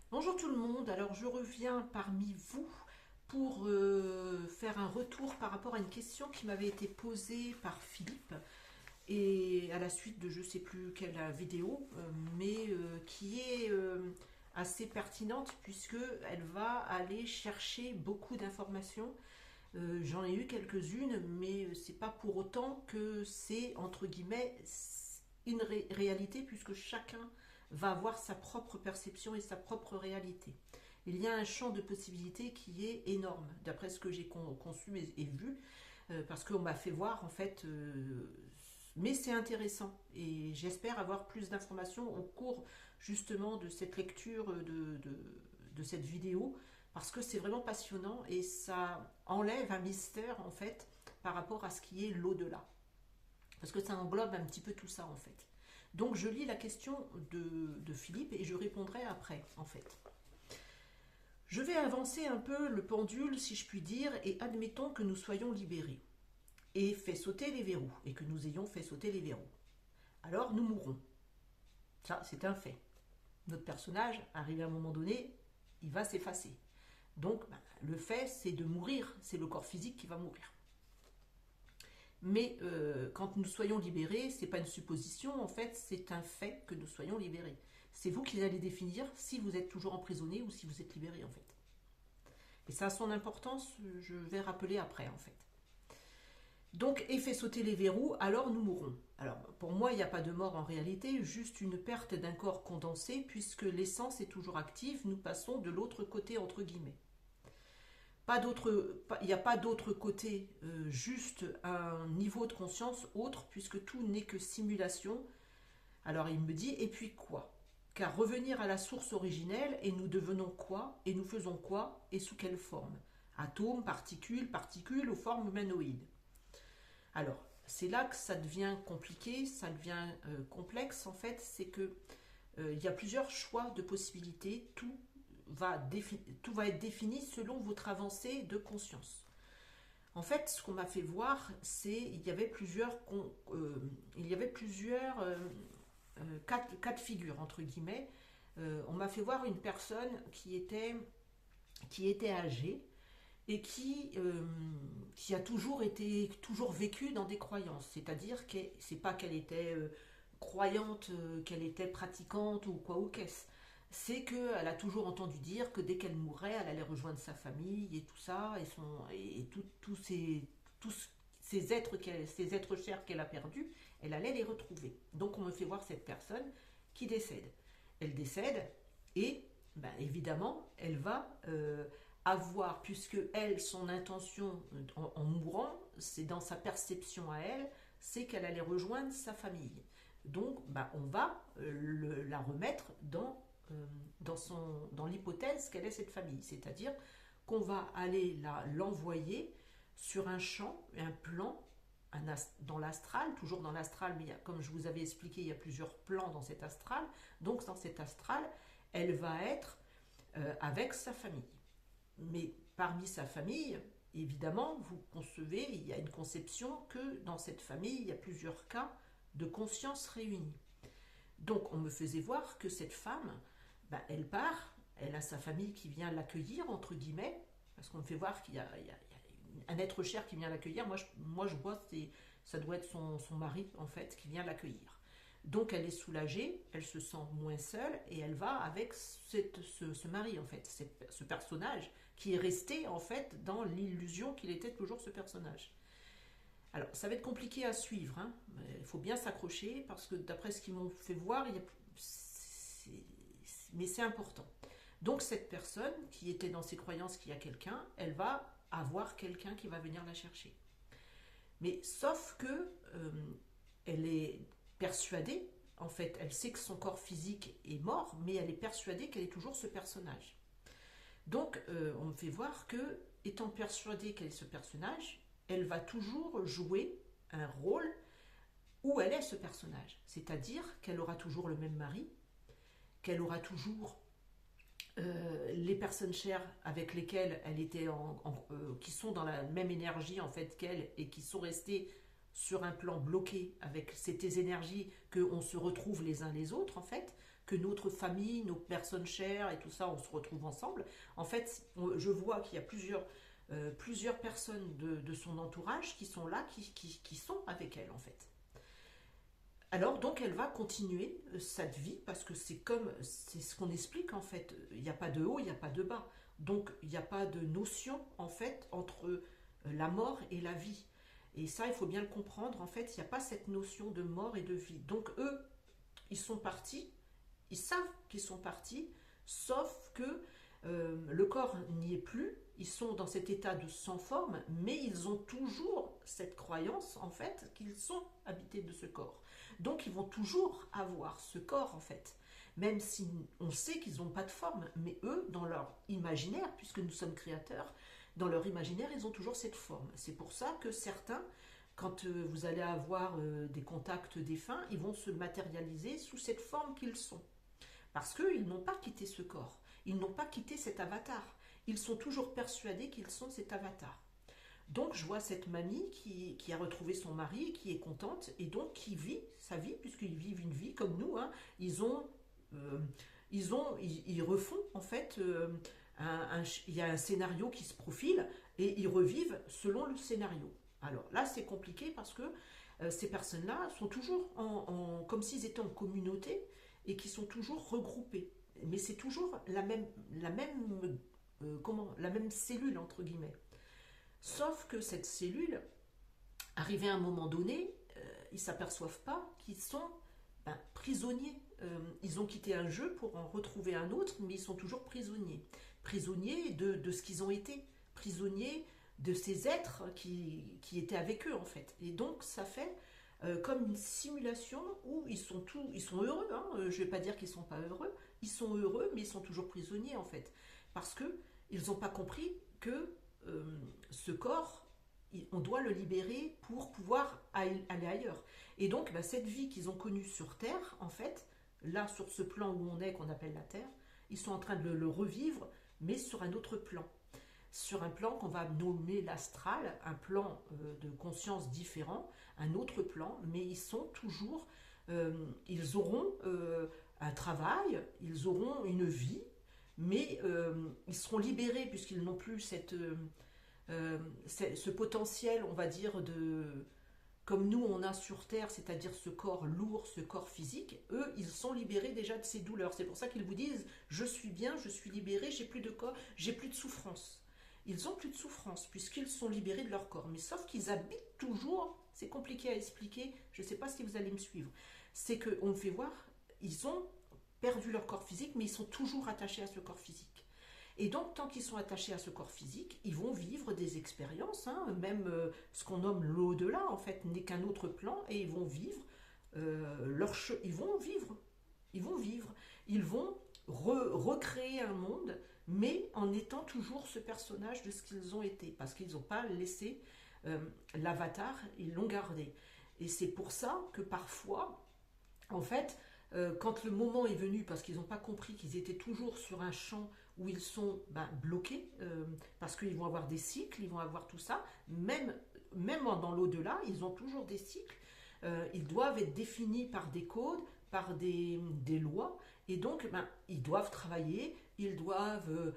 Bonjour tout le monde, alors je reviens parmi vous pour faire un retour par rapport à une question qui m'avait été posée par Philippe et à la suite de je ne sais plus quelle vidéo, mais qui est assez pertinente puisque elle va aller chercher beaucoup d'informations. J'en ai eu quelques-unes, mais c'est pas pour autant que c'est entre guillemets une réalité puisque chacun va avoir sa propre perception et sa propre réalité. Il y a un champ de possibilités qui est énorme, d'après ce que j'ai conçu et vu, parce qu'on m'a fait voir en fait. Mais c'est intéressant et j'espère avoir plus d'informations au cours justement de cette lecture de cette vidéo parce que c'est vraiment passionnant et ça enlève un mystère en fait par rapport à ce qui est l'au-delà. Parce que ça englobe un petit peu tout ça en fait. Donc je lis la question de Philippe et je répondrai après en fait. Je vais avancer un peu le pendule si je puis dire et admettons que nous soyons libérés et fait sauter les verrous et que nous ayons fait sauter les verrous. Alors nous mourrons. Ça c'est un fait. Notre personnage, arrivé à un moment donné, il va s'effacer. Donc le fait c'est de mourir, c'est le corps physique qui va mourir. Mais quand nous soyons libérés, c'est pas une supposition, en fait, c'est un fait que nous soyons libérés. C'est vous qui allez définir si vous êtes toujours emprisonné ou si vous êtes libéré, en fait. Et ça a son importance, je vais rappeler après, en fait. Donc, et fait sauter les verrous, alors nous mourrons. Alors, pour moi, il n'y a pas de mort en réalité, juste une perte d'un corps condensé, puisque l'essence est toujours active, nous passons de l'autre côté, entre guillemets. Il n'y a pas d'autre côté, juste un niveau de conscience autre, puisque tout n'est que simulation. Alors il me dit, et puis quoi? Car revenir à la source originelle, et nous devenons quoi? Et nous faisons quoi? Et sous quelle forme? Atomes, particules, particules ou formes humanoïdes. Alors, c'est là que ça devient compliqué, ça devient complexe en fait, c'est que il y a plusieurs choix de possibilités, tout va être défini selon votre avancée de conscience. En fait, ce qu'on m'a fait voir, c'est il y avait plusieurs cas de figure entre guillemets. On m'a fait voir une personne qui était âgée et qui a toujours vécu dans des croyances. C'est-à-dire que c'est pas qu'elle était croyante, qu'elle était pratiquante ou quoi ou qu'est-ce. C'est qu'elle a toujours entendu dire que dès qu'elle mourrait, elle allait rejoindre sa famille et tout ça, et tous ces êtres chers qu'elle a perdus, elle allait les retrouver. Donc on me fait voir cette personne qui décède. Elle décède et ben, évidemment, elle va avoir, puisque elle, son intention en mourant, c'est dans sa perception à elle, c'est qu'elle allait rejoindre sa famille. Donc, bah, on va la remettre dans l'hypothèse qu'elle est cette famille. C'est-à-dire qu'on va aller l'envoyer sur un champ, un plan, dans l'astral, toujours dans l'astral, mais comme je vous avais expliqué, il y a plusieurs plans dans cet astral. Donc, dans cet astral, elle va être avec sa famille. Mais parmi sa famille, évidemment, vous concevez, il y a une conception que dans cette famille, il y a plusieurs cas de conscience réunis. Donc on me faisait voir que cette femme, ben, elle part, elle a sa famille qui vient l'accueillir, entre guillemets, parce qu'on me fait voir qu'il y a un être cher qui vient l'accueillir. Moi je vois, ça doit être son mari, en fait, qui vient l'accueillir. Donc elle est soulagée, elle se sent moins seule et elle va avec ce mari, en fait, ce personnage qui est resté, en fait, dans l'illusion qu'il était toujours ce personnage. Alors, ça va être compliqué à suivre, hein. Il faut bien s'accrocher parce que d'après ce qu'ils m'ont fait voir, mais c'est important. Donc, cette personne qui était dans ses croyances qu'il y a quelqu'un, elle va avoir quelqu'un qui va venir la chercher. Mais sauf que elle est persuadée, en fait, elle sait que son corps physique est mort, mais elle est persuadée qu'elle est toujours ce personnage. Donc, on me fait voir que, étant persuadée qu'elle est ce personnage, elle va toujours jouer un rôle où elle est ce personnage. C'est-à-dire qu'elle aura toujours le même mari, qu'elle aura toujours les personnes chères avec lesquelles elle était qui sont dans la même énergie en fait qu'elle et qui sont restées sur un plan bloqué avec ces énergies qu'on se retrouve les uns les autres en fait. que notre famille, nos personnes chères et tout ça, on se retrouve ensemble. En fait, je vois qu'il y a plusieurs personnes de son entourage qui sont là, qui sont avec elle en fait. Alors donc elle va continuer cette vie parce que c'est ce qu'on explique en fait. Il n'y a pas de haut, il n'y a pas de bas. Donc il n'y a pas de notion en fait entre la mort et la vie. Et ça il faut bien le comprendre. En fait il n'y a pas cette notion de mort et de vie. Donc eux ils sont partis, ils savent qu'ils sont partis, sauf que le corps n'y est plus. Ils sont dans cet état de sans forme, mais ils ont toujours cette croyance en fait qu'ils sont habités de ce corps. Donc ils vont toujours avoir ce corps en fait, même si on sait qu'ils n'ont pas de forme, mais eux, dans leur imaginaire, puisque nous sommes créateurs, dans leur imaginaire, ils ont toujours cette forme. C'est pour ça que certains, quand vous allez avoir des contacts défunts, ils vont se matérialiser sous cette forme qu'ils sont. Parce qu'ils n'ont pas quitté ce corps, ils n'ont pas quitté cet avatar. Ils sont toujours persuadés qu'ils sont cet avatar. Donc je vois cette mamie qui a retrouvé son mari, qui est contente, et donc qui vit sa vie, puisqu'ils vivent une vie comme nous. Hein. Ils refont en fait, il y a un scénario qui se profile, et ils revivent selon le scénario. Alors là c'est compliqué parce que ces personnes-là sont toujours comme s'ils étaient en communauté, et qui sont toujours regroupés. Mais c'est toujours la même cellule entre guillemets. Sauf que cette cellule, arrivé à un moment donné, ils ne s'aperçoivent pas qu'ils sont prisonniers. Ils ont quitté un jeu pour en retrouver un autre, mais ils sont toujours prisonniers. Prisonniers de ce qu'ils ont été. Prisonniers de ces êtres qui étaient avec eux en fait. Et donc ça fait comme une simulation où ils sont heureux. Hein. Je ne vais pas dire qu'ils ne sont pas heureux. Ils sont heureux, mais ils sont toujours prisonniers en fait. Parce qu'ils n'ont pas compris que ce corps, on doit le libérer pour pouvoir aller ailleurs. Et donc, cette vie qu'ils ont connue sur Terre, en fait, là, sur ce plan où on est, qu'on appelle la Terre, ils sont en train de le revivre, mais sur un autre plan. Sur un plan qu'on va nommer l'astral, un plan de conscience différent, un autre plan, mais ils sont toujours, ils auront un travail, ils auront une vie, mais ils seront libérés puisqu'ils n'ont plus ce potentiel, on va dire, comme nous on a sur Terre, c'est-à-dire ce corps lourd, ce corps physique. Eux, ils sont libérés déjà de ces douleurs. C'est pour ça qu'ils vous disent « je suis bien, je suis libéré, j'ai plus de corps, j'ai plus de souffrance ». Ils n'ont plus de souffrance puisqu'ils sont libérés de leur corps. Mais sauf qu'ils habitent toujours, c'est compliqué à expliquer, je ne sais pas si vous allez me suivre. C'est qu'on me fait voir, ils ont perdu leur corps physique, mais ils sont toujours attachés à ce corps physique. Et donc, tant qu'ils sont attachés à ce corps physique, ils vont vivre des expériences, hein, même ce qu'on nomme l'au-delà, en fait, n'est qu'un autre plan, et ils vont vivre ils vont recréer un monde, mais en étant toujours ce personnage de ce qu'ils ont été, parce qu'ils n'ont pas laissé l'avatar, ils l'ont gardé. Et c'est pour ça que parfois, en fait, quand le moment est venu, parce qu'ils n'ont pas compris qu'ils étaient toujours sur un champ où ils sont bloqués, parce qu'ils vont avoir des cycles, ils vont avoir tout ça, même dans l'au-delà, ils ont toujours des cycles, ils doivent être définis par des codes, par des lois, et donc ils doivent travailler, ils doivent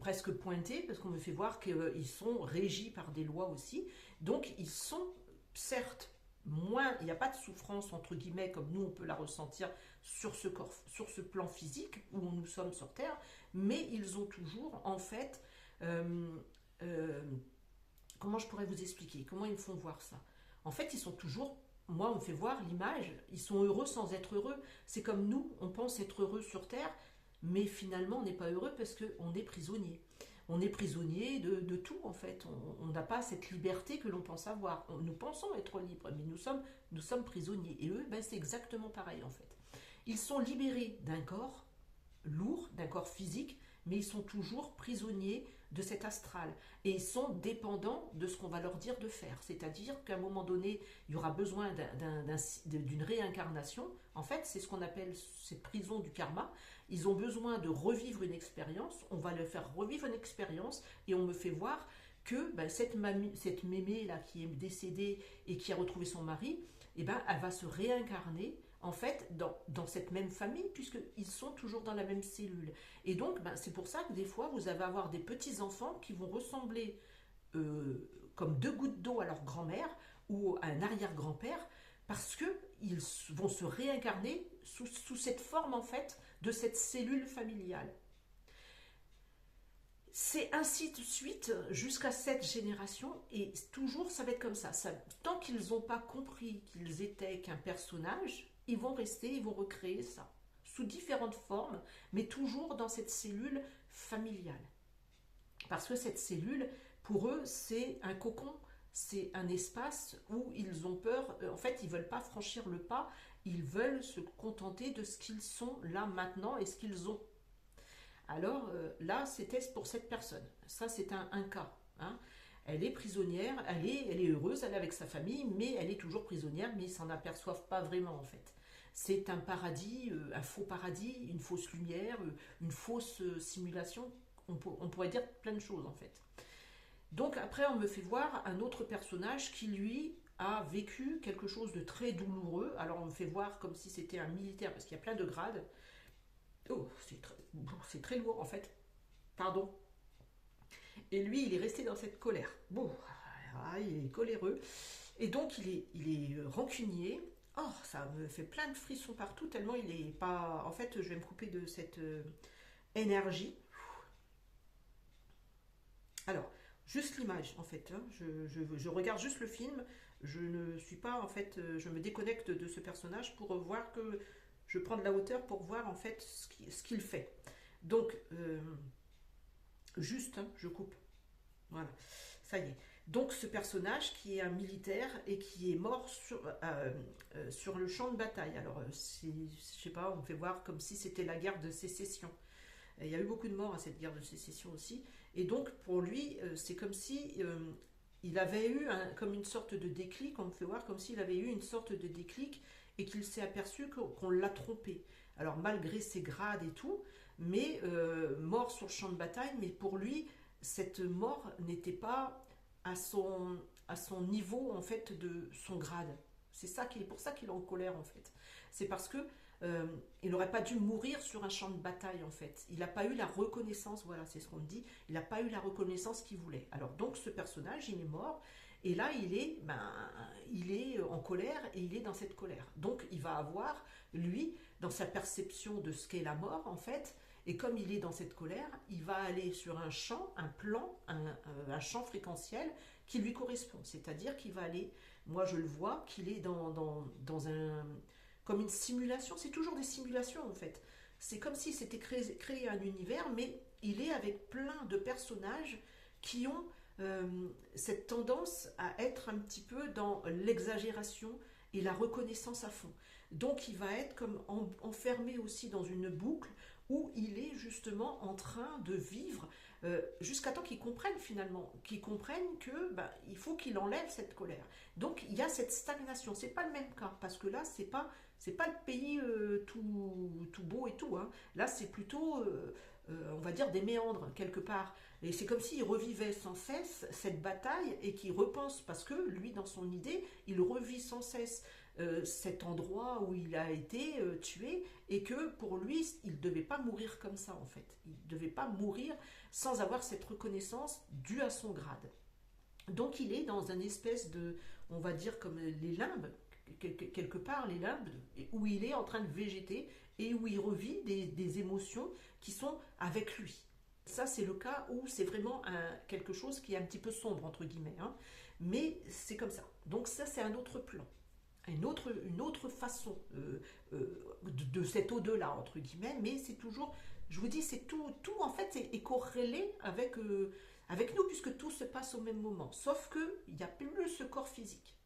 presque pointer, parce qu'on me fait voir qu'ils sont régis par des lois aussi, donc ils sont certes moins, il n'y a pas de souffrance entre guillemets comme nous on peut la ressentir sur ce corps, sur ce plan physique où nous sommes sur Terre, mais ils ont toujours en fait comment je pourrais vous expliquer, comment ils me font voir ça, en fait ils sont toujours, moi on me fait voir l'image, ils sont heureux sans être heureux, c'est comme nous on pense être heureux sur Terre, mais finalement on n'est pas heureux parce qu'on est prisonnier. On est prisonnier de tout en fait, on n'a pas cette liberté que l'on pense avoir, nous pensons être libres, mais nous sommes prisonniers, et eux c'est exactement pareil en fait. Ils sont libérés d'un corps lourd, d'un corps physique, mais ils sont toujours prisonniers de cet astral, et ils sont dépendants de ce qu'on va leur dire de faire, c'est-à-dire qu'à un moment donné, il y aura besoin d'une réincarnation, en fait c'est ce qu'on appelle cette prison du karma, ils ont besoin de revivre une expérience, on va leur faire revivre une expérience, et on me fait voir que cette mémé là qui est décédée et qui a retrouvé son mari, elle va se réincarner en fait, dans cette même famille, puisqu'ils sont toujours dans la même cellule. Et donc, ben, c'est pour ça que des fois, vous allez avoir des petits-enfants qui vont ressembler comme deux gouttes d'eau à leur grand-mère ou à un arrière-grand-père, parce qu'ils vont se réincarner sous cette forme, en fait, de cette cellule familiale. C'est ainsi de suite jusqu'à cette génération et toujours ça va être comme ça. Tant qu'ils n'ont pas compris qu'ils étaient qu'un personnage, ils vont rester, ils vont recréer ça sous différentes formes, mais toujours dans cette cellule familiale. Parce que cette cellule, pour eux, c'est un cocon, c'est un espace où ils ont peur, en fait, ils ne veulent pas franchir le pas, ils veulent se contenter de ce qu'ils sont là maintenant et ce qu'ils ont. Alors là, c'était pour cette personne. Ça, c'est un cas. Hein. Elle est prisonnière, elle est heureuse, elle est avec sa famille, mais elle est toujours prisonnière, mais ils s'en aperçoivent pas vraiment en fait. C'est un paradis, un faux paradis, une fausse lumière, une fausse simulation. On pourrait dire plein de choses en fait. Donc après, on me fait voir un autre personnage qui, lui, a vécu quelque chose de très douloureux. Alors on me fait voir comme si c'était un militaire, parce qu'il y a plein de grades. Oh, c'est très lourd en fait. Pardon. Et lui, il est resté dans cette colère. Bon, il est coléreux. Et donc, il est rancunier. Oh, ça me fait plein de frissons partout, tellement il est pas... En fait, je vais me couper de cette énergie. Alors, juste l'image, en fait. Hein. Je regarde juste le film. Je ne suis pas, en fait... Je me déconnecte de ce personnage pour voir que... Je prends de la hauteur pour voir, en fait, ce qu'il fait. Donc, juste, hein, je coupe. Voilà, ça y est. Donc ce personnage qui est un militaire et qui est mort sur le champ de bataille. Alors, je sais pas, on me fait voir comme si c'était la guerre de sécession. Et il y a eu beaucoup de morts à cette guerre de sécession aussi. Et donc pour lui, c'est comme si il avait eu comme une sorte de déclic. On me fait voir comme s'il avait eu une sorte de déclic et qu'il s'est aperçu qu'on l'a trompé. Alors malgré ses grades et tout, mais mort sur le champ de bataille, mais pour lui, cette mort n'était pas à son niveau en fait de son grade. C'est ça qui est pour ça qu'il est en colère en fait. C'est parce que il n'aurait pas dû mourir sur un champ de bataille en fait. Il n'a pas eu la reconnaissance, voilà, c'est ce qu'on me dit. Il n'a pas eu la reconnaissance qu'il voulait. Alors donc ce personnage, il est mort. Et là, il est en colère et il est dans cette colère. Donc, il va avoir, lui, dans sa perception de ce qu'est la mort, en fait, et comme il est dans cette colère, il va aller sur un champ, un plan, un champ fréquentiel qui lui correspond. C'est-à-dire qu'il va aller, moi je le vois, qu'il est dans un... comme une simulation. C'est toujours des simulations, en fait. C'est comme si c'était créé un univers, mais il est avec plein de personnages qui ont cette tendance à être un petit peu dans l'exagération et la reconnaissance à fond. Donc il va être comme enfermé aussi dans une boucle où il est justement en train de vivre jusqu'à temps qu'il comprenne finalement, qu'il comprenne que il faut qu'il enlève cette colère. Donc il y a cette stagnation. C'est pas le même cas parce que là c'est pas le pays tout beau et tout. Hein. Là c'est plutôt on va dire des méandres quelque part. Et c'est comme s'il revivait sans cesse cette bataille et qu'il repense, parce que lui, dans son idée, il revit sans cesse cet endroit où il a été tué et que pour lui, il ne devait pas mourir comme ça en fait. Il ne devait pas mourir sans avoir cette reconnaissance due à son grade. Donc il est dans une espèce de, on va dire comme les limbes, quelque part les limbes, où il est en train de végéter et où il revit des émotions qui sont avec lui. Ça, c'est le cas où c'est vraiment quelque chose qui est un petit peu sombre, entre guillemets. Hein. Mais c'est comme ça. Donc ça, c'est un autre plan. Une autre façon de cet au-delà, entre guillemets. Mais c'est toujours, je vous dis, c'est tout en fait, est corrélé avec nous, puisque tout se passe au même moment. Sauf qu'il n'y a plus ce corps physique.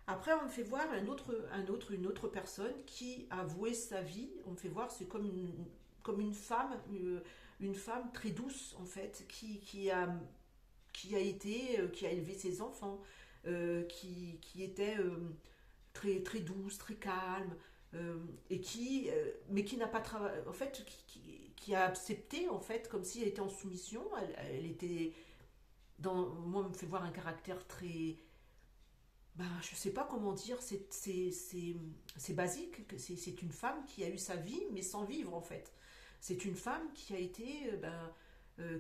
Après, on me fait voir une autre personne qui a voué sa vie. On me fait voir, c'est comme une femme... une femme très douce en fait qui a élevé ses enfants qui était très très douce, très calme et mais qui n'a pas travaillé en fait qui a accepté en fait comme si elle était en soumission, elle était moi on me fait voir un caractère très ben, je sais pas comment dire, c'est basique, c'est une femme qui a eu sa vie, mais sans vivre en fait. C'est une femme qui a été,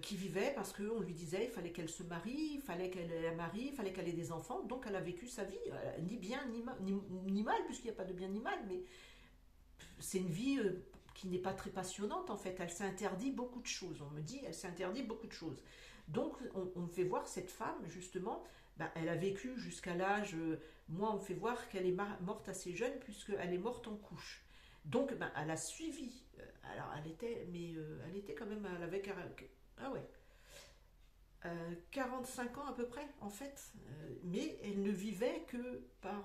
qui vivait parce qu'on lui disait il fallait qu'elle se marie, il fallait qu'elle ait un mari, il fallait qu'elle ait des enfants, donc elle a vécu sa vie, ni bien ni mal, puisqu'il n'y a pas de bien ni mal, mais c'est une vie qui n'est pas très passionnante en fait. Elle s'interdit beaucoup de choses. On me dit, elle s'interdit beaucoup de choses. Donc, on me fait voir cette femme, justement, ben, elle a vécu jusqu'à l'âge. Moi, on me fait voir qu'elle est morte assez jeune, puisqu'elle est morte en couche. Donc, ben, elle a suivi. Alors, elle était quand même. Elle avait. Ah ouais. 45 ans à peu près, en fait. Mais elle ne vivait que par.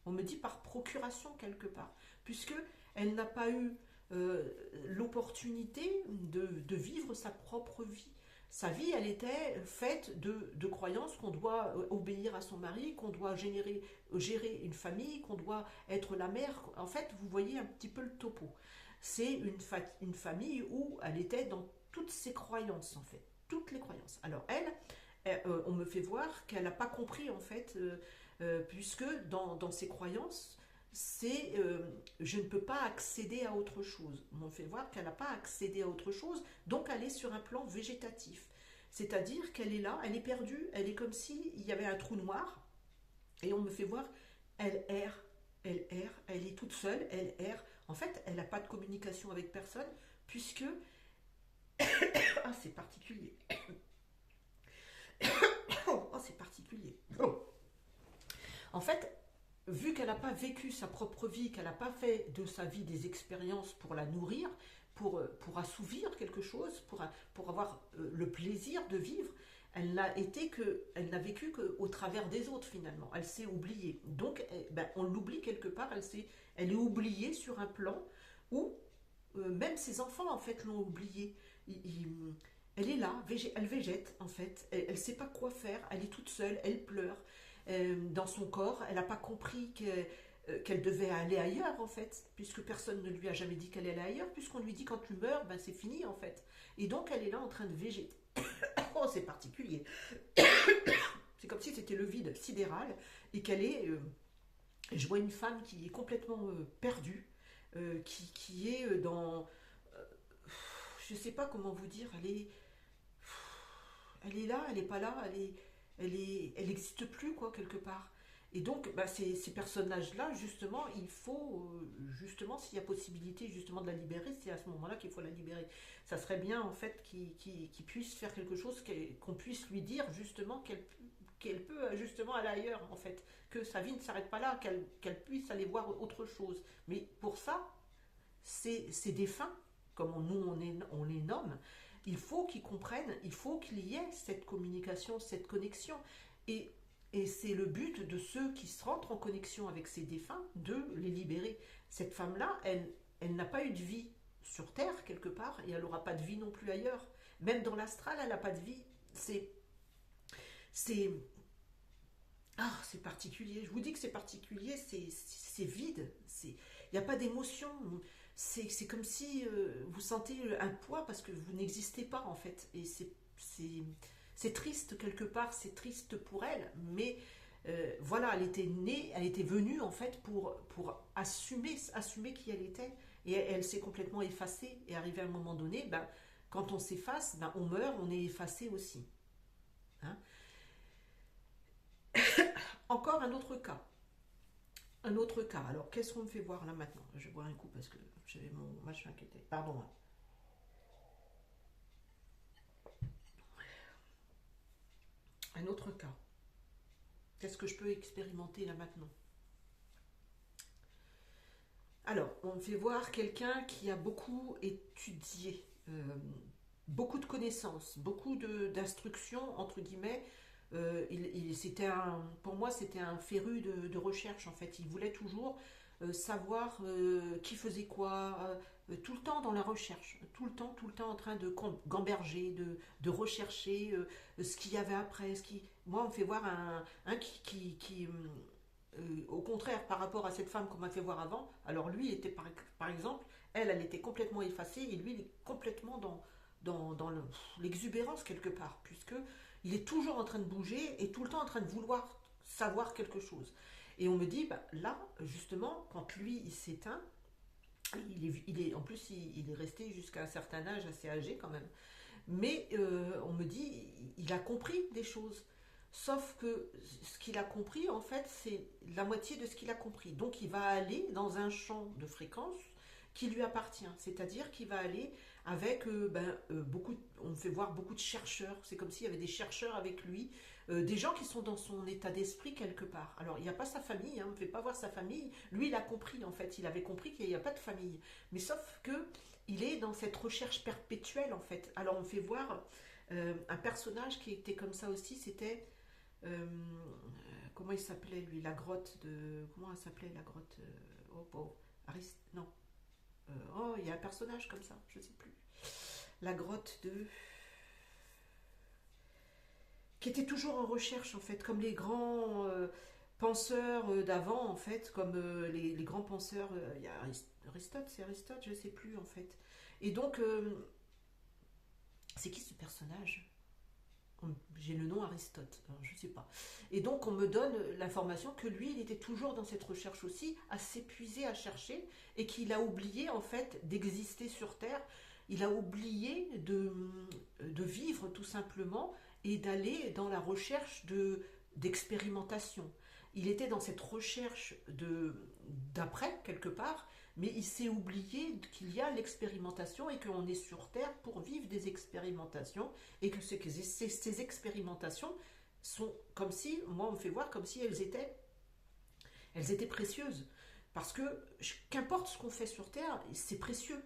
On me dit par procuration, quelque part. Puisque elle n'a pas eu l'opportunité de vivre sa propre vie. Sa vie, elle était faite de croyances qu'on doit obéir à son mari, qu'on doit gérer une famille, qu'on doit être la mère. En fait, vous voyez un petit peu le topo. C'est une famille où elle était dans toutes ses croyances, en fait. Toutes les croyances. Alors on me fait voir qu'elle n'a pas compris, en fait, puisque dans ses croyances, c'est je ne peux pas accéder à autre chose. On me fait voir qu'elle n'a pas accédé à autre chose, donc elle est sur un plan végétatif. C'est-à-dire qu'elle est là, elle est perdue, elle est comme s'il y avait un trou noir, et on me fait voir, elle erre, elle est toute seule, elle erre. En fait, elle n'a pas de communication avec personne, puisque... Ah, c'est particulier. Oh, c'est particulier. Oh. En fait, vu qu'elle n'a pas vécu sa propre vie, qu'elle n'a pas fait de sa vie des expériences pour la nourrir, pour assouvir quelque chose, pour avoir le plaisir de vivre, elle n'a vécu qu'au travers des autres finalement. Elle s'est oubliée. Donc, ben, on l'oublie quelque part. Elle est oubliée sur un plan où même ses enfants en fait l'ont oubliée. Elle est là, elle végète en fait. Elle ne sait pas quoi faire. Elle est toute seule. Elle pleure. Dans son corps, elle n'a pas compris qu'elle devait aller ailleurs en fait, puisque personne ne lui a jamais dit qu'elle allait ailleurs, puisqu'on lui dit quand tu meurs, ben c'est fini en fait. Et donc elle est là en train de végéter. Oh, c'est particulier. C'est comme si c'était le vide sidéral et qu'elle est. Je vois une femme qui est complètement perdue, qui est dans. Je ne sais pas comment vous dire, elle est là, elle n'est pas là, elle n'existe plus, quoi, quelque part. Et donc, bah, ces personnages-là, justement, il faut, justement, s'il y a possibilité, justement, de la libérer, c'est à ce moment-là qu'il faut la libérer. Ça serait bien, en fait, qu'il puisse faire quelque chose, qu'on puisse lui dire, justement, qu'elle peut, justement, aller ailleurs, en fait. Que sa vie ne s'arrête pas là, qu'elle puisse aller voir autre chose. Mais pour ça, ces défunts, comme on les nomme, il faut qu'ils comprennent, il faut qu'il y ait cette communication, cette connexion. Et, et c'est le but de ceux qui se rentrent en connexion avec ces défunts, de les libérer. Cette femme-là, elle n'a pas eu de vie sur Terre, quelque part, et elle n'aura pas de vie non plus ailleurs. Même dans l'astral, elle n'a pas de vie. C'est c'est particulier. Je vous dis que c'est particulier, c'est vide. Il n'y a pas d'émotion. C'est comme si vous sentez un poids parce que vous n'existez pas en fait. Et c'est triste quelque part, c'est triste pour elle, mais voilà, elle était née, elle était venue en fait pour assumer qui elle était. Et elle s'est complètement effacée. Et arrivé à un moment donné, ben, quand on s'efface, ben, on meurt, on est effacé aussi. Hein. Encore un autre cas. Un autre cas. Alors, qu'est-ce qu'on me fait voir là maintenant? Je vais boire un coup parce que j'avais mon machin qui était. Pardon. Un autre cas. Qu'est-ce que je peux expérimenter là maintenant? Alors, on me fait voir quelqu'un qui a beaucoup étudié, beaucoup de connaissances, beaucoup d'instructions, entre guillemets. Pour moi, c'était un féru de recherche, en fait. Il voulait toujours savoir qui faisait quoi, tout le temps dans la recherche, tout le temps en train de gamberger, de rechercher ce qu'il y avait après. Moi, on me fait voir un qui au contraire, par rapport à cette femme qu'on m'a fait voir avant, alors lui était par exemple, elle était complètement effacée et lui, il est complètement dans l'exubérance quelque part, puisque il est toujours en train de bouger et tout le temps en train de vouloir savoir quelque chose. Et on me dit, bah, là, justement, quand lui, il s'éteint, en plus, il est resté jusqu'à un certain âge, assez âgé quand même. Mais on me dit, il a compris des choses. Sauf que ce qu'il a compris, en fait, c'est la moitié de ce qu'il a compris. Donc, il va aller dans un champ de fréquence qui lui appartient. C'est-à-dire qu'il va aller avec beaucoup, on fait voir beaucoup de chercheurs. C'est comme s'il y avait des chercheurs avec lui, des gens qui sont dans son état d'esprit quelque part. Alors, il n'y a pas sa famille, hein, on ne fait pas voir sa famille. Lui, il a compris, en fait. Il avait compris qu'il n'y a pas de famille. Mais sauf que il est dans cette recherche perpétuelle, en fait. Alors, on fait voir un personnage qui était comme ça aussi, c'était... comment il s'appelait lui, la grotte de... Comment elle s'appelait la grotte oh, oh, non. Oh, il y a un personnage comme ça, je ne sais plus. La grotte de... Qui était toujours en recherche, en fait, comme les grands penseurs d'avant, en fait, comme les grands penseurs... Il y a Aristote, c'est Aristote, je ne sais plus, en fait. Et donc, c'est qui ce personnage? J'ai le nom Aristote, alors je ne sais pas. Et donc on me donne l'information que lui, il était toujours dans cette recherche aussi, à s'épuiser à chercher, et qu'il a oublié en fait d'exister sur Terre. Il a oublié de vivre tout simplement et d'aller dans la recherche d'expérimentation. Il était dans cette recherche d'après, quelque part, mais il s'est oublié qu'il y a l'expérimentation et qu'on est sur Terre pour vivre des expérimentations et que ces expérimentations sont comme si, moi on me fait voir comme si elles étaient précieuses. Parce que qu'importe ce qu'on fait sur Terre, c'est précieux.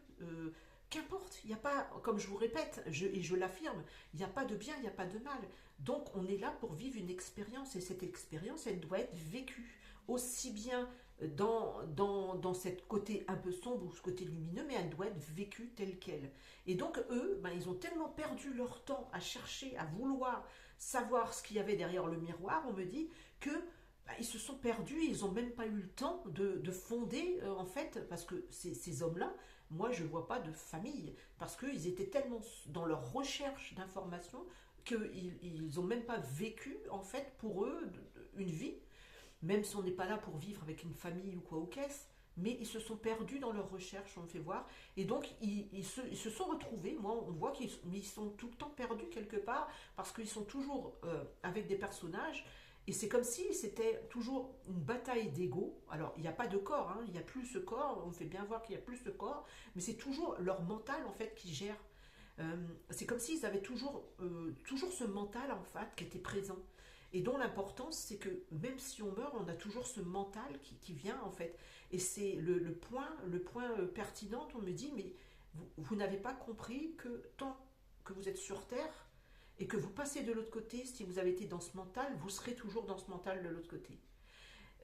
Qu'importe, il n'y a pas, comme je vous répète, et je l'affirme, il n'y a pas de bien, il n'y a pas de mal. Donc on est là pour vivre une expérience et cette expérience, elle doit être vécue aussi bien dans cette côté un peu sombre ou ce côté lumineux, mais elle doit être vécue telle qu'elle. Et donc eux, ils ont tellement perdu leur temps à chercher, à vouloir savoir ce qu'il y avait derrière le miroir, on me dit, que ils se sont perdus, ils n'ont même pas eu le temps de fonder, en fait, parce que ces hommes-là, moi je ne vois pas de famille, parce qu'ils étaient tellement dans leur recherche d'informations qu'ils n'ont même pas vécu, en fait, pour eux, une vie, même si on n'est pas là pour vivre avec une famille ou quoi ou qu'est-ce, mais ils se sont perdus dans leur recherche, on me fait voir, et donc ils se sont retrouvés, moi on voit qu'ils sont tout le temps perdus quelque part, parce qu'ils sont toujours avec des personnages, et c'est comme si c'était toujours une bataille d'ego. Alors il n'y a pas de corps, hein, il n'y a plus ce corps, on fait bien voir qu'il n'y a plus ce corps, mais c'est toujours leur mental en fait qui gère. C'est comme s'ils avaient toujours ce mental en fait qui était présent et dont l'importance c'est que même si on meurt on a toujours ce mental qui vient en fait et c'est le point pertinent. On me dit mais vous n'avez pas compris que tant que vous êtes sur Terre et que vous passez de l'autre côté, si vous avez été dans ce mental vous serez toujours dans ce mental de l'autre côté.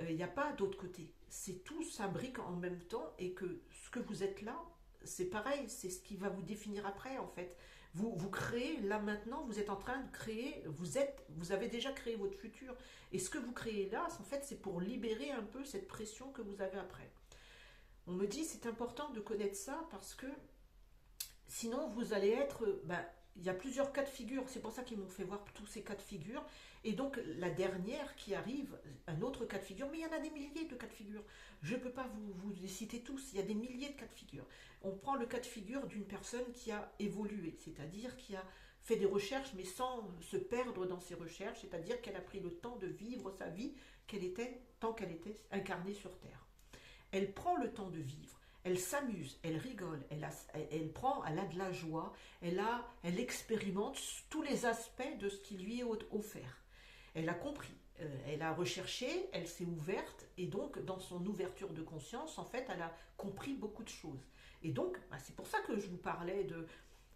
Il n'y a pas d'autre côté, c'est tout s'imbrique en même temps et que ce que vous êtes là c'est pareil, c'est ce qui va vous définir après en fait. Vous créez, là maintenant, vous êtes en train de créer, vous avez déjà créé votre futur. Et ce que vous créez là, en fait, c'est pour libérer un peu cette pression que vous avez après. On me dit, c'est important de connaître ça parce que sinon, vous allez être... il y a plusieurs cas de figure, c'est pour ça qu'ils m'ont fait voir tous ces cas de figure. Et donc, la dernière qui arrive, un autre cas de figure, mais il y en a des milliers de cas de figure. Je ne peux pas vous les citer tous, il y a des milliers de cas de figure. On prend le cas de figure d'une personne qui a évolué, c'est-à-dire qui a fait des recherches, mais sans se perdre dans ses recherches, c'est-à-dire qu'elle a pris le temps de vivre sa vie tant qu'elle était incarnée sur Terre. Elle prend le temps de vivre. Elle s'amuse, elle rigole, elle a de la joie, elle expérimente tous les aspects de ce qui lui est offert. Elle a compris, elle a recherché, elle s'est ouverte, et donc dans son ouverture de conscience, en fait, elle a compris beaucoup de choses. Et donc, c'est pour ça que je vous parlais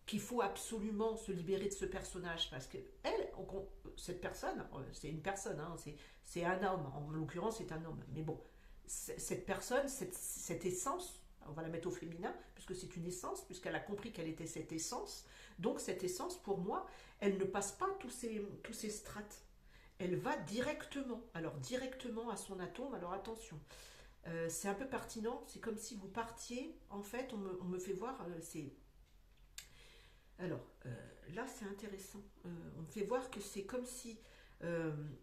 qu'il faut absolument se libérer de ce personnage, parce que cette personne, c'est une personne, hein, c'est un homme, en l'occurrence c'est un homme, mais bon, cette personne, cette essence, on va la mettre au féminin, puisque c'est une essence, puisqu'elle a compris qu'elle était cette essence. Donc cette essence, pour moi, elle ne passe pas tous ces strates. Elle va directement, alors directement à son atome. Alors attention, c'est un peu pertinent, c'est comme si vous partiez, en fait, on me fait voir, alors, là c'est intéressant, on me fait voir que c'est comme si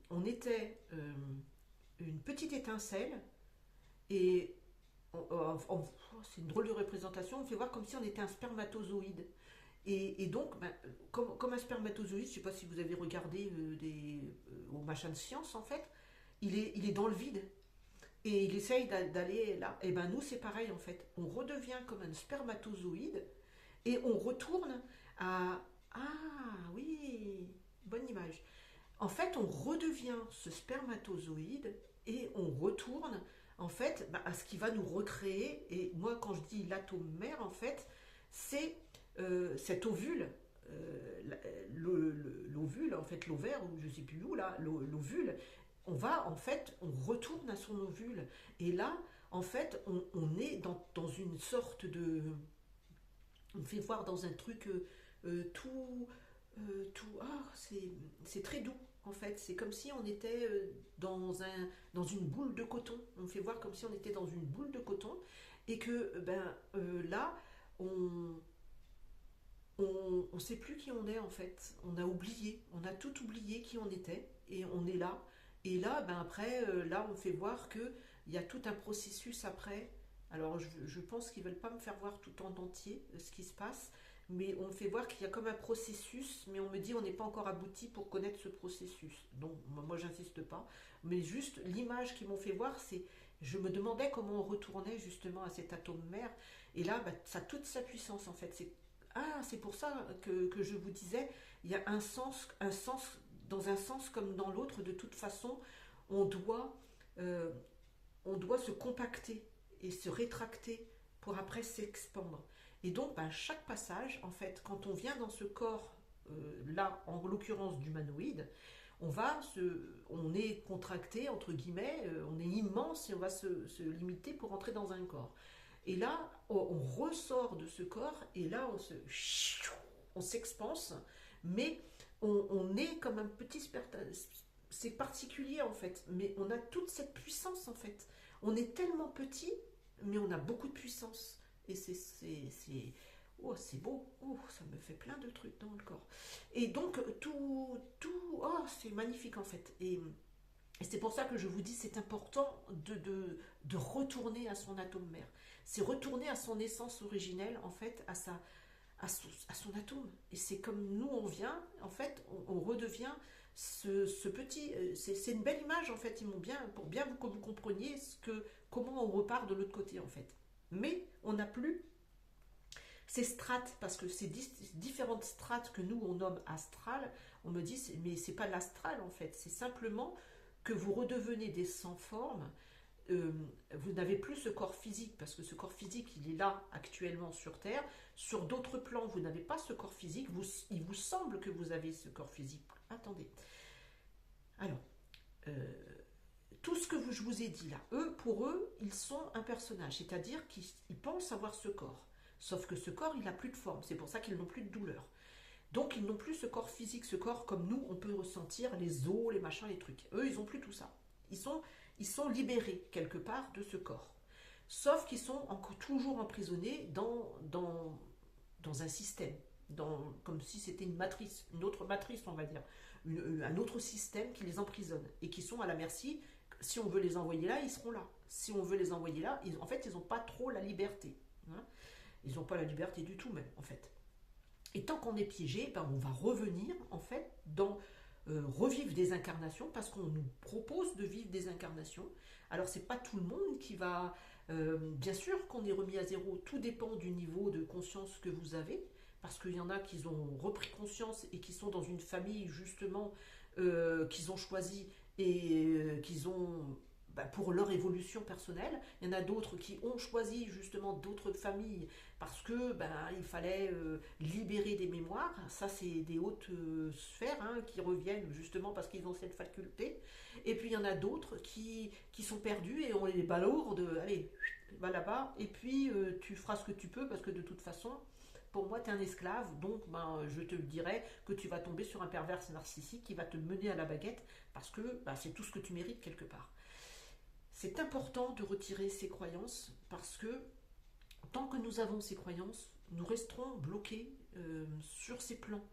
on était une petite étincelle et c'est une drôle de représentation, on fait voir comme si on était un spermatozoïde. Et donc, ben, comme un spermatozoïde, je ne sais pas si vous avez regardé au machin de science en fait, il est dans le vide et il essaye d'aller là. Et ben nous c'est pareil en fait, on redevient comme un spermatozoïde et on retourne à... Ah oui, bonne image. En fait, on redevient ce spermatozoïde et on retourne en fait bah, à ce qui va nous recréer. Et moi, quand je dis l'atome mère, en fait, c'est cet ovule, l'ovule, en fait, l'ovaire, ou je sais plus où là, l'ovule. On va en fait, on retourne à son ovule. Et là, en fait, on est dans une sorte de, on me fait voir dans un truc tout, c'est très doux en fait. C'est comme si on était dans une boule de coton. On me fait voir comme si on était dans une boule de coton et que là, on, on sait plus qui on est en fait. On a oublié, on a tout oublié qui on était et on est là. Et là, ben après, là, on fait voir que il y a tout un processus après. Alors, je pense qu'ils veulent pas me faire voir tout en entier ce qui se passe, mais on me fait voir qu'il y a comme un processus, mais on me dit on n'est pas encore abouti pour connaître ce processus. Donc, moi, j'insiste pas, mais juste l'image qu'ils m'ont fait voir, c'est, je me demandais comment on retournait justement à cet atome mère, et là, ben, ça a toute sa puissance en fait. C'est pour ça que je vous disais, il y a un sens dans un sens comme dans l'autre. De toute façon, on doit, euh, on doit se compacter et se rétracter pour après s'expandre. Et donc, ben, chaque passage, en fait, quand on vient dans ce corps, là, en l'occurrence d'humanoïde, on est contracté, entre guillemets, on est immense et on va se limiter pour entrer dans un corps. Et là, on ressort de ce corps et là, on s'expanse, mais on est comme un petit c'est particulier en fait, mais on a toute cette puissance en fait. On est tellement petit, mais on a beaucoup de puissance. Et oh, c'est beau, oh, ça me fait plein de trucs dans le corps. Et donc, oh, c'est magnifique en fait. Et c'est pour ça que je vous dis, c'est important de retourner à son atome mère. C'est retourner à son essence originelle, en fait, à son atome. Et c'est comme nous, on vient, en fait, on redevient ce petit... C'est une belle image, en fait, ils m'ont bien, pour bien que vous compreniez comment on repart de l'autre côté, en fait. Mais on n'a plus ces strates, parce que ces différentes strates que nous, on nomme astrales, on me dit, mais c'est pas l'astral, en fait, c'est simplement que vous redevenez des sans forme. Vous n'avez plus ce corps physique, parce que ce corps physique, il est là actuellement sur Terre. Sur d'autres plans, vous n'avez pas ce corps physique. Il vous semble que vous avez ce corps physique. Attendez. Alors, tout ce que je vous ai dit là, pour eux, ils sont un personnage, c'est-à-dire qu'ils pensent avoir ce corps. Sauf que ce corps, il n'a plus de forme. C'est pour ça qu'ils n'ont plus de douleur. Donc, ils n'ont plus ce corps physique, ce corps comme nous, on peut ressentir les os, les machins, les trucs. Eux, ils n'ont plus tout ça. Ils sont libérés quelque part de ce corps. Sauf qu'ils sont encore toujours emprisonnés dans un système, comme si c'était une matrice, une autre matrice, on va dire, un autre système qui les emprisonne et qui sont à la merci. Si on veut les envoyer là, ils seront là. Si on veut les envoyer là, en fait, ils n'ont pas trop la liberté. Hein. Ils n'ont pas la liberté du tout même, en fait. Et tant qu'on est piégé, ben on va revenir, en fait, revivre des incarnations, parce qu'on nous propose de vivre des incarnations. Alors, c'est pas tout le monde qui va... bien sûr qu'on est remis à zéro, tout dépend du niveau de conscience que vous avez, parce qu'il y en a qui ont repris conscience et qui sont dans une famille, justement, qu'ils ont choisi et qu'ils ont... pour leur évolution personnelle. Il y en a d'autres qui ont choisi justement d'autres familles parce que il fallait libérer des mémoires. Ça, c'est des hautes sphères qui reviennent justement parce qu'ils ont cette faculté. Et puis il y en a d'autres qui sont perdus et on les balourde. Allez, va là-bas et puis tu feras ce que tu peux parce que de toute façon, pour moi, tu es un esclave, donc je te dirais que tu vas tomber sur un pervers narcissique qui va te mener à la baguette parce que c'est tout ce que tu mérites quelque part. C'est important de retirer ces croyances parce que tant que nous avons ces croyances, nous resterons bloqués sur ces plans.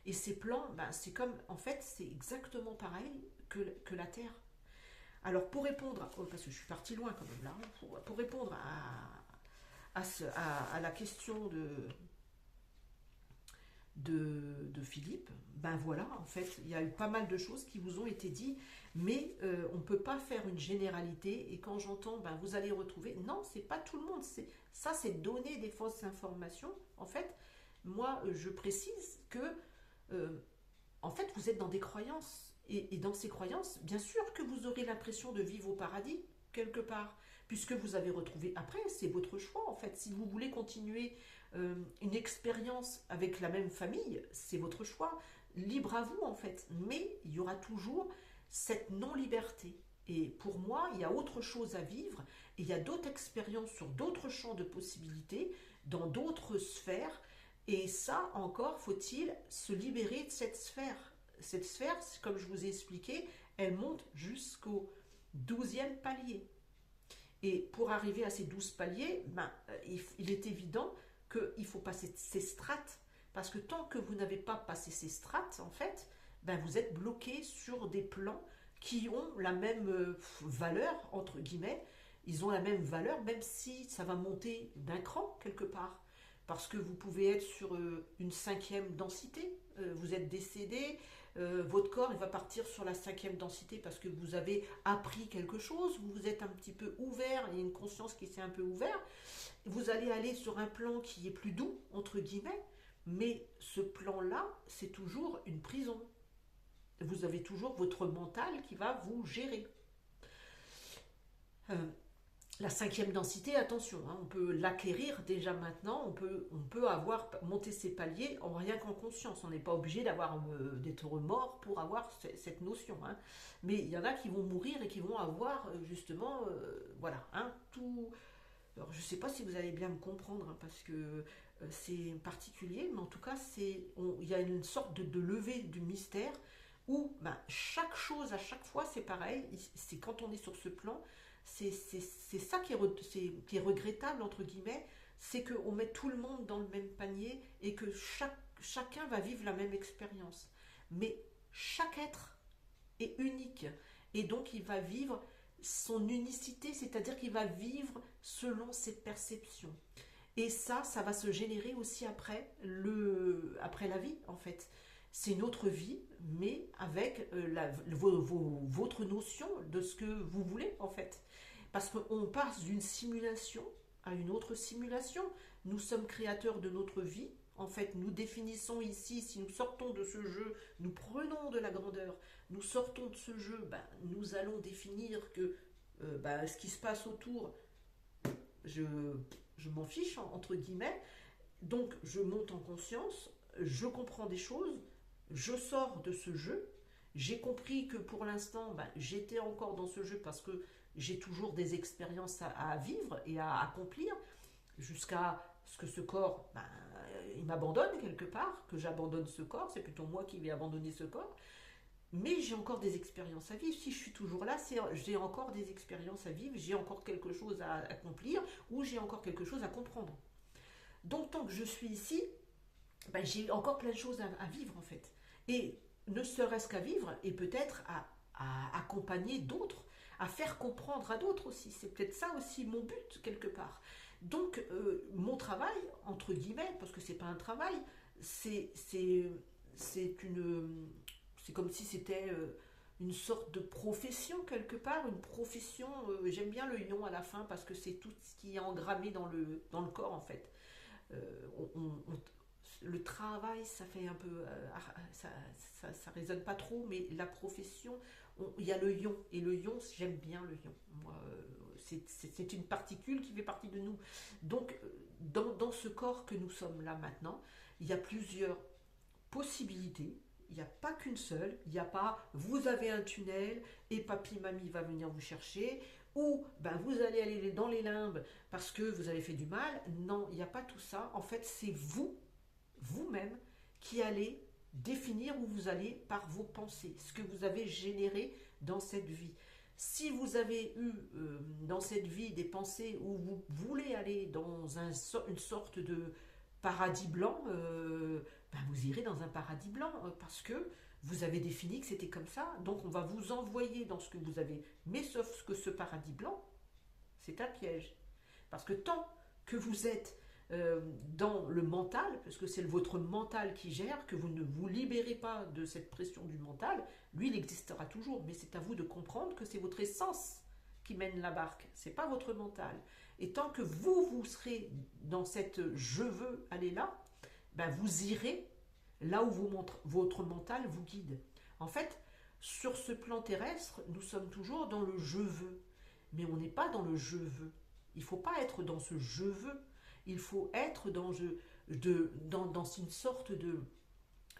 Et ces plans, ben, c'est comme, en fait, c'est exactement pareil que la Terre. Alors pour répondre, oh, parce que je suis partie loin quand même là, hein, pour répondre à la question de Philippe, ben voilà, en fait, il y a eu pas mal de choses qui vous ont été dites, mais on ne peut pas faire une généralité, et quand j'entends, ben vous allez retrouver, non, c'est pas tout le monde, ça c'est donner des fausses informations, en fait, moi je précise que, euh, en fait, vous êtes dans des croyances, et dans ces croyances, bien sûr que vous aurez l'impression de vivre au paradis, quelque part, puisque vous avez retrouvé, après, c'est votre choix, en fait, si vous voulez continuer une expérience avec la même famille, c'est votre choix, libre à vous en fait. Mais il y aura toujours cette non-liberté. Et pour moi, il y a autre chose à vivre, et il y a d'autres expériences sur d'autres champs de possibilités, dans d'autres sphères, et ça encore, faut-il se libérer de cette sphère. Cette sphère, comme je vous ai expliqué, elle monte jusqu'au 12e palier. Et pour arriver à ces 12 paliers, ben, il est évident qu'il faut passer ces strates. Parce que tant que vous n'avez pas passé ces strates, en fait, ben vous êtes bloqué sur des plans qui ont la même valeur, entre guillemets. Ils ont la même valeur, même si ça va monter d'un cran, quelque part. Parce que vous pouvez être sur une 5e densité, vous êtes décédé, votre corps il va partir sur la 5e densité parce que vous avez appris quelque chose, vous vous êtes un petit peu ouvert, il y a une conscience qui s'est un peu ouverte, vous allez aller sur un plan qui est plus doux, entre guillemets, mais ce plan-là, c'est toujours une prison. Vous avez toujours votre mental qui va vous gérer. Euh, la 5e densité, attention, hein, on peut l'acquérir déjà maintenant, on peut avoir monté ses paliers en rien qu'en conscience. On n'est pas obligé d'être mort pour avoir cette notion. Hein. Mais il y en a qui vont mourir et qui vont avoir justement, voilà, hein, tout. Alors je ne sais pas si vous allez bien me comprendre, hein, parce que c'est particulier, mais en tout cas, il y a une sorte de levée du mystère où ben, chaque chose à chaque fois c'est pareil, c'est quand on est sur ce plan, c'est ça qui est regrettable, entre guillemets, c'est qu'on met tout le monde dans le même panier et que chacun va vivre la même expérience. Mais chaque être est unique et donc il va vivre son unicité, c'est-à-dire qu'il va vivre selon ses perceptions. Et ça va se générer aussi après la vie, en fait. C'est une autre vie, mais avec votre notion de ce que vous voulez, en fait. Parce qu'on passe d'une simulation à une autre simulation. Nous sommes créateurs de notre vie. En fait, nous définissons ici, si nous sortons de ce jeu, nous prenons de la grandeur, nous sortons de ce jeu, ben, nous allons définir que ben, ce qui se passe autour, je, je m'en fiche, entre guillemets. Donc, je monte en conscience, je comprends des choses, je sors de ce jeu. J'ai compris que pour l'instant, ben, j'étais encore dans ce jeu parce que j'ai toujours des expériences à vivre et à accomplir jusqu'à ce que ce corps, ben, il m'abandonne quelque part, que j'abandonne ce corps, c'est plutôt moi qui vais abandonner ce corps. Mais j'ai encore des expériences à vivre. Si je suis toujours là, j'ai encore des expériences à vivre, j'ai encore quelque chose à accomplir ou j'ai encore quelque chose à comprendre. Donc tant que je suis ici, ben, j'ai encore plein de choses à vivre en fait. Et ne serait-ce qu'à vivre et peut-être à accompagner d'autres, à faire comprendre à d'autres aussi. C'est peut-être ça aussi mon but quelque part. Donc mon travail, entre guillemets, parce que c'est pas un travail, c'est une c'est comme si c'était une sorte de profession quelque part, une profession, j'aime bien le ion à la fin parce que c'est tout ce qui est engrammé dans le corps en fait. Le travail, ça fait un peu, ça résonne pas trop, mais la profession, il y a le ion, et le ion, j'aime bien le ion. Moi, c'est une particule qui fait partie de nous. Donc, dans ce corps que nous sommes là maintenant, il y a plusieurs possibilités. Il n'y a pas qu'une seule. Il n'y a pas vous avez un tunnel et papy mamie va venir vous chercher ou ben, vous allez aller dans les limbes parce que vous avez fait du mal. Non, il n'y a pas tout ça. En fait, c'est vous-même, qui allez définir où vous allez par vos pensées, ce que vous avez généré dans cette vie. Si vous avez eu dans cette vie des pensées où vous voulez aller dans une sorte de paradis blanc, ben vous vous irez dans un paradis blanc, parce que vous avez défini que c'était comme ça, donc on va vous envoyer dans ce que vous avez, mais sauf que ce paradis blanc, c'est un piège. Parce que tant que vous êtes dans le mental, parce que c'est votre mental qui gère, que vous ne vous libérez pas de cette pression du mental, lui il existera toujours, mais c'est à vous de comprendre que c'est votre essence qui mène la barque, c'est pas votre mental. Et tant que vous serez dans cette je veux aller là, ben vous irez là où votre mental vous guide. En fait, sur ce plan terrestre, nous sommes toujours dans le je veux, mais on n'est pas dans le je veux. Il ne faut pas être dans ce je veux, il faut être dans une sorte de...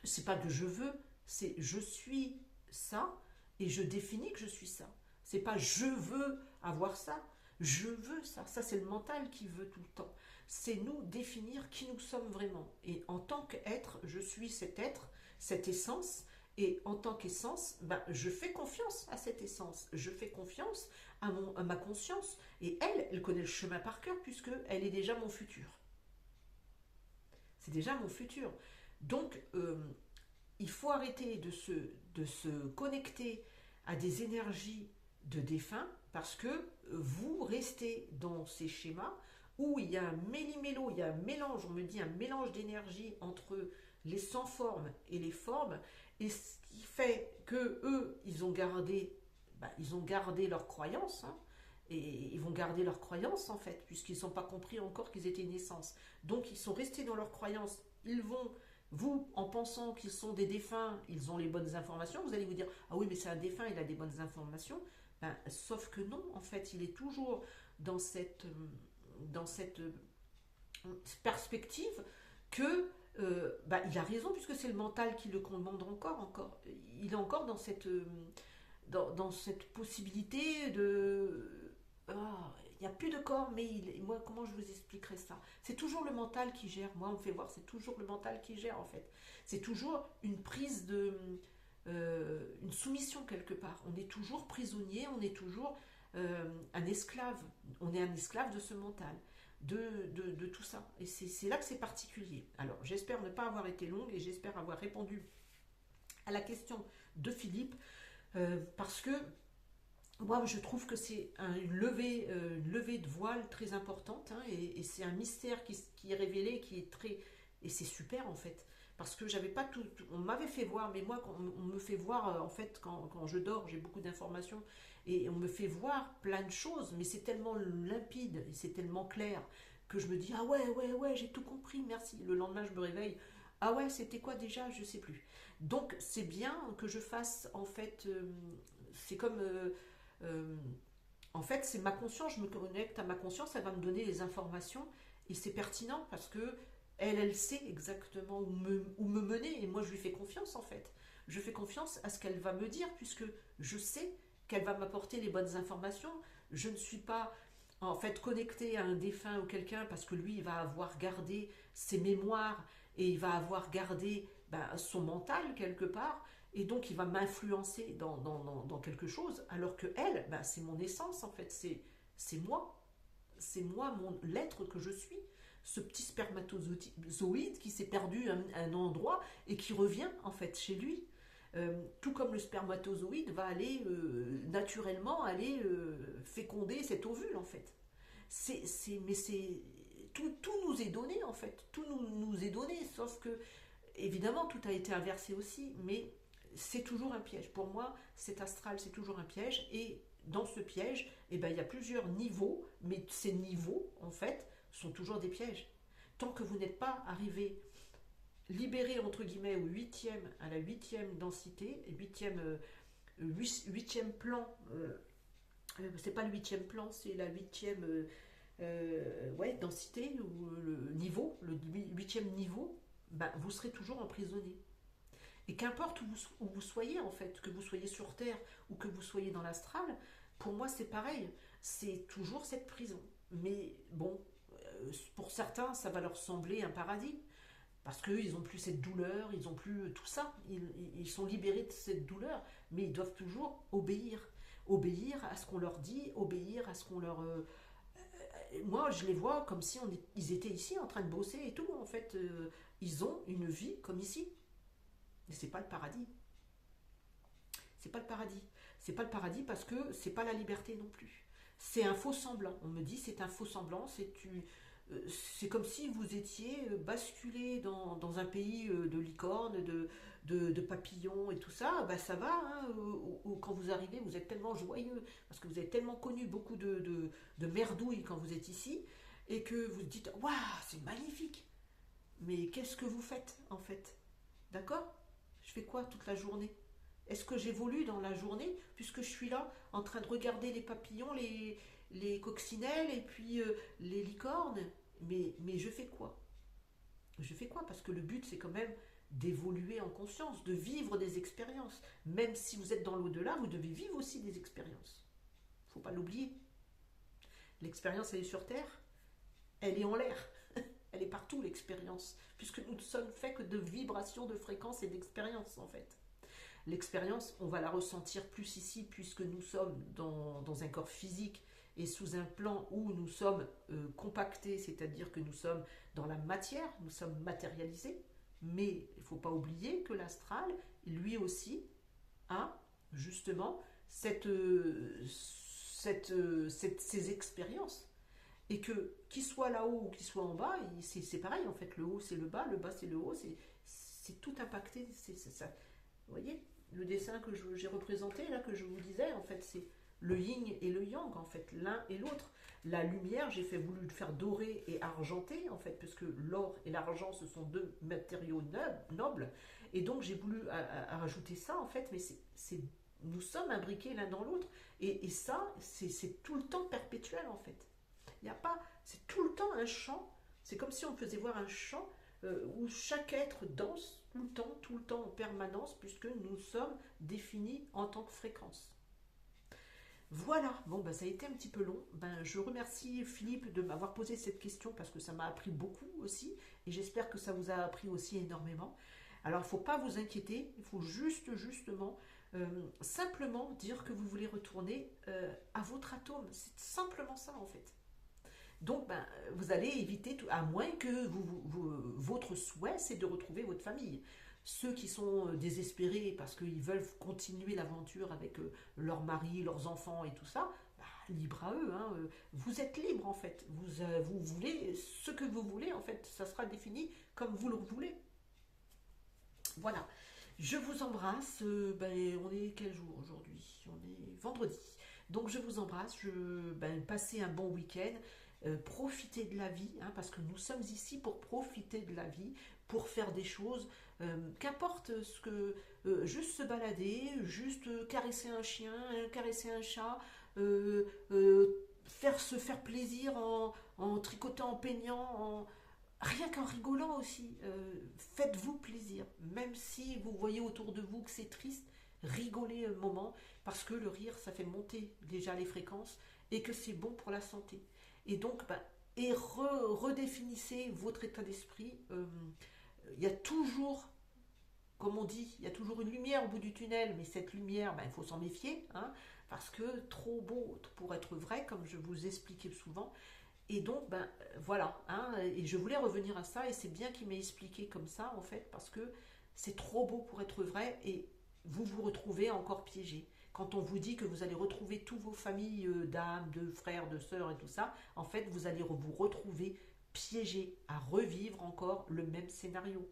C'est pas que je veux, c'est je suis ça et je définis que je suis ça. C'est pas je veux avoir ça, je veux ça. Ça, c'est le mental qui veut tout le temps. C'est nous définir qui nous sommes vraiment. Et en tant qu'être, je suis cet être, cette essence. Et en tant qu'essence, ben, je fais confiance à cette essence. Je fais confiance à ma conscience. Et elle connaît le chemin par cœur puisqu'elle est déjà mon futur. C'est déjà mon futur. Donc, il faut arrêter de se connecter à des énergies de défunts parce que vous restez dans ces schémas où il y a un méli-mélo, il y a un mélange, on me dit un mélange d'énergie entre les sans forme et les formes, et ce qui fait que eux, ils ont gardé leurs croyances, hein, et ils vont garder leurs croyances en fait, puisqu'ils n'ont pas compris encore qu'ils étaient une essence. Donc ils sont restés dans leurs croyances, vous, en pensant qu'ils sont des défunts, ils ont les bonnes informations, vous allez vous dire, ah oui, mais c'est un défunt, il a des bonnes informations. Ben, sauf que non, en fait, il est toujours dans cette perspective que il a raison, puisque c'est le mental qui le commande encore. Il est encore dans cette possibilité de... il n'y a plus de corps, mais moi, comment je vous expliquerai ça? C'est toujours le mental qui gère. Moi, on me fait voir, c'est toujours le mental qui gère, en fait. C'est toujours une prise une soumission quelque part. On est toujours prisonnier, on est toujours un esclave. On est un esclave de ce mental, de tout ça. Et c'est là que c'est particulier. Alors, j'espère ne pas avoir été longue et j'espère avoir répondu à la question de Philippe, parce que moi, je trouve que c'est une levée de voile très importante, hein, et c'est un mystère qui est révélé, qui est très... Et c'est super, en fait. Parce que j'avais pas tout... On m'avait fait voir, mais moi, on me fait voir, en fait, quand je dors, j'ai beaucoup d'informations, et on me fait voir plein de choses, mais c'est tellement limpide, et c'est tellement clair, que je me dis, ah ouais, j'ai tout compris, merci. Le lendemain, je me réveille, ah ouais, c'était quoi déjà? Je sais plus. Donc, c'est bien que je fasse, en fait, c'est comme... en fait, c'est ma conscience, je me connecte à ma conscience, elle va me donner les informations, et c'est pertinent parce que elle sait exactement où me mener, et moi je lui fais confiance en fait. Je fais confiance à ce qu'elle va me dire, puisque je sais qu'elle va m'apporter les bonnes informations. Je ne suis pas en fait connectée à un défunt ou quelqu'un parce que lui il va avoir gardé ses mémoires et il va avoir gardé son mental quelque part, et donc il va m'influencer dans quelque chose, alors que elle, c'est mon essence en fait, c'est moi, l'être que je suis, ce petit spermatozoïde qui s'est perdu à un endroit et qui revient en fait chez lui. Tout comme le spermatozoïde va aller naturellement féconder cet ovule en fait. Tout nous est donné en fait, tout nous est donné, sauf que évidemment tout a été inversé aussi, mais c'est toujours un piège. Pour moi, cet astral, c'est toujours un piège, et dans ce piège, il y a plusieurs niveaux, mais ces niveaux, en fait, sont toujours des pièges. Tant que vous n'êtes pas arrivé libéré, entre guillemets, à la huitième densité, huitième plan, c'est pas le huitième plan, c'est la huitième densité, ou le niveau, le huitième niveau, vous serez toujours emprisonné. Et qu'importe où vous soyez, en fait, que vous soyez sur Terre ou que vous soyez dans l'astral, pour moi c'est pareil, c'est toujours cette prison. Mais bon, pour certains, ça va leur sembler un paradis, parce qu'ils n'ont plus cette douleur, ils n'ont plus tout ça, ils sont libérés de cette douleur, mais ils doivent toujours obéir à ce qu'on leur dit, obéir à ce qu'on leur... moi, je les vois comme si ils étaient ici en train de bosser et tout. En fait, ils ont une vie comme ici. Mais c'est pas le paradis. C'est pas le paradis. C'est pas le paradis parce que c'est pas la liberté non plus. C'est un faux semblant. On me dit c'est un faux semblant. C'est comme si vous étiez basculé dans un pays de licornes, de papillons et tout ça. Bah ça va. Hein, quand vous arrivez, vous êtes tellement joyeux parce que vous avez tellement connu beaucoup de merdouilles quand vous êtes ici et que vous dites waouh, c'est magnifique. Mais qu'est-ce que vous faites en fait? D'accord? Je fais quoi toute la journée? Est-ce que j'évolue dans la journée puisque je suis là en train de regarder les papillons, les coccinelles et puis les licornes? Mais je fais quoi? Je fais quoi? Parce que le but c'est quand même d'évoluer en conscience, de vivre des expériences. Même si vous êtes dans l'au-delà, vous devez vivre aussi des expériences. Il ne faut pas l'oublier. L'expérience elle est sur Terre, elle est en l'air. Elle est partout l'expérience, puisque nous ne sommes faits que de vibrations, de fréquences et d'expériences en fait. L'expérience, on va la ressentir plus ici, puisque nous sommes dans un corps physique et sous un plan où nous sommes compactés, c'est-à-dire que nous sommes dans la matière, nous sommes matérialisés, mais il ne faut pas oublier que l'astral, lui aussi, a justement ces expériences et que qu'il soit là-haut ou qu'il soit en bas, c'est pareil en fait, le haut c'est le bas c'est le haut, c'est tout impacté, c'est ça. Vous voyez, le dessin que j'ai représenté là, que je vous disais, en fait c'est le yin et le yang, en fait, l'un et l'autre. La lumière, voulu le faire doré et argenté, en fait, puisque l'or et l'argent, ce sont deux matériaux nobles, et donc j'ai voulu rajouter ça, en fait, mais nous sommes imbriqués l'un dans l'autre, et ça, c'est tout le temps perpétuel, en fait. Il n'y a pas, c'est tout le temps un chant. C'est comme si on faisait voir un chant où chaque être danse tout le temps en permanence, puisque nous sommes définis en tant que fréquence. Voilà, bon, ben, ça a été un petit peu long. Ben, je remercie Philippe de m'avoir posé cette question parce que ça m'a appris beaucoup aussi, et j'espère que ça vous a appris aussi énormément. Alors, il ne faut pas vous inquiéter, il faut justement, simplement dire que vous voulez retourner à votre atome. C'est simplement ça, en fait. Donc, ben, vous allez éviter, à moins que votre souhait, c'est de retrouver votre famille. Ceux qui sont désespérés parce qu'ils veulent continuer l'aventure avec leur mari, leurs enfants et tout ça, bah, libre à eux. Hein. Vous êtes libre en fait. Vous voulez ce que vous voulez en fait. Ça sera défini comme vous le voulez. Voilà. Je vous embrasse. Ben, on est quel jour aujourd'hui? On est vendredi. Donc je vous embrasse. Passez un bon week-end. Profitez de la vie, hein, parce que nous sommes ici pour profiter de la vie, pour faire des choses, qu'importe ce que, juste se balader, juste caresser un chien, caresser un chat, se faire plaisir en tricotant, en peignant, rien qu'en rigolant aussi. Faites-vous plaisir, même si vous voyez autour de vous que c'est triste, rigolez un moment, parce que le rire, ça fait monter déjà les fréquences et que c'est bon pour la santé. Et donc, redéfinissez votre état d'esprit. Il y a toujours, comme on dit, il y a toujours une lumière au bout du tunnel, mais cette lumière, il faut s'en méfier, hein, parce que trop beau pour être vrai, comme je vous expliquais souvent. Et donc, voilà, hein, et je voulais revenir à ça, et c'est bien qu'il m'ait expliqué comme ça, en fait, parce que c'est trop beau pour être vrai, et vous vous retrouvez encore piégé. Quand on vous dit que vous allez retrouver toutes vos familles d'âmes, de frères, de sœurs et tout ça, en fait, vous allez vous retrouver piégé à revivre encore le même scénario.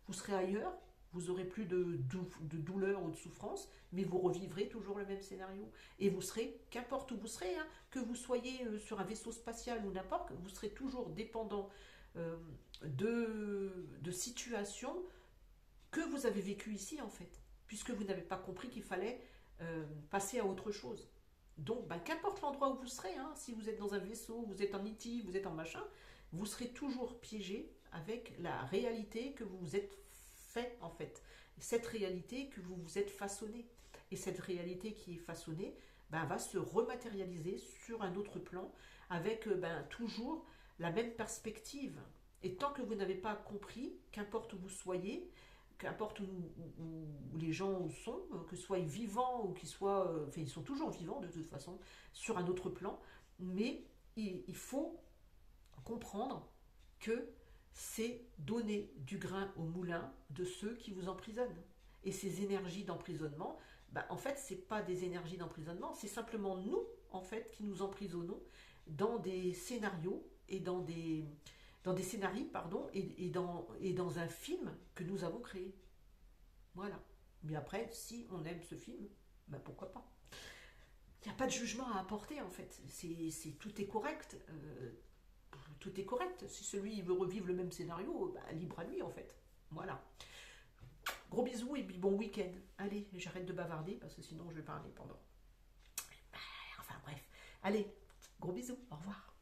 Vous serez ailleurs, vous n'aurez plus de douleur ou de souffrance, mais vous revivrez toujours le même scénario. Et vous serez, qu'importe où vous serez, hein, que vous soyez sur un vaisseau spatial ou n'importe, vous serez toujours dépendant de situations que vous avez vécues ici, en fait, puisque vous n'avez pas compris qu'il fallait passer à autre chose. Donc, qu'importe l'endroit où vous serez, hein, si vous êtes dans un vaisseau, vous êtes en IT, vous êtes en machin, vous serez toujours piégé avec la réalité que vous vous êtes fait, en fait. Cette réalité que vous vous êtes façonné. Et cette réalité qui est façonnée va se rematérialiser sur un autre plan avec toujours la même perspective. Et tant que vous n'avez pas compris, qu'importe où vous soyez, qu'importe où les gens sont, que ce soit vivants ou qu'ils soient... ils sont toujours vivants de toute façon, sur un autre plan, mais il faut comprendre que c'est donner du grain au moulin de ceux qui vous emprisonnent. Et ces énergies d'emprisonnement, bah, en fait, c'est pas des énergies d'emprisonnement, c'est simplement nous, en fait, qui nous emprisonnons dans des scénarios et dans des scénarios, pardon, et dans un film que nous avons créé. Voilà. Mais après, si on aime ce film, bah pourquoi pas. Il n'y a pas de jugement à apporter, en fait. Tout est correct. Tout est correct. Si celui il veut revivre le même scénario, bah, libre à lui, en fait. Voilà. Gros bisous et puis bon week-end. Allez, j'arrête de bavarder parce que sinon je vais parler pendant. Enfin bref. Allez, gros bisous. Au revoir.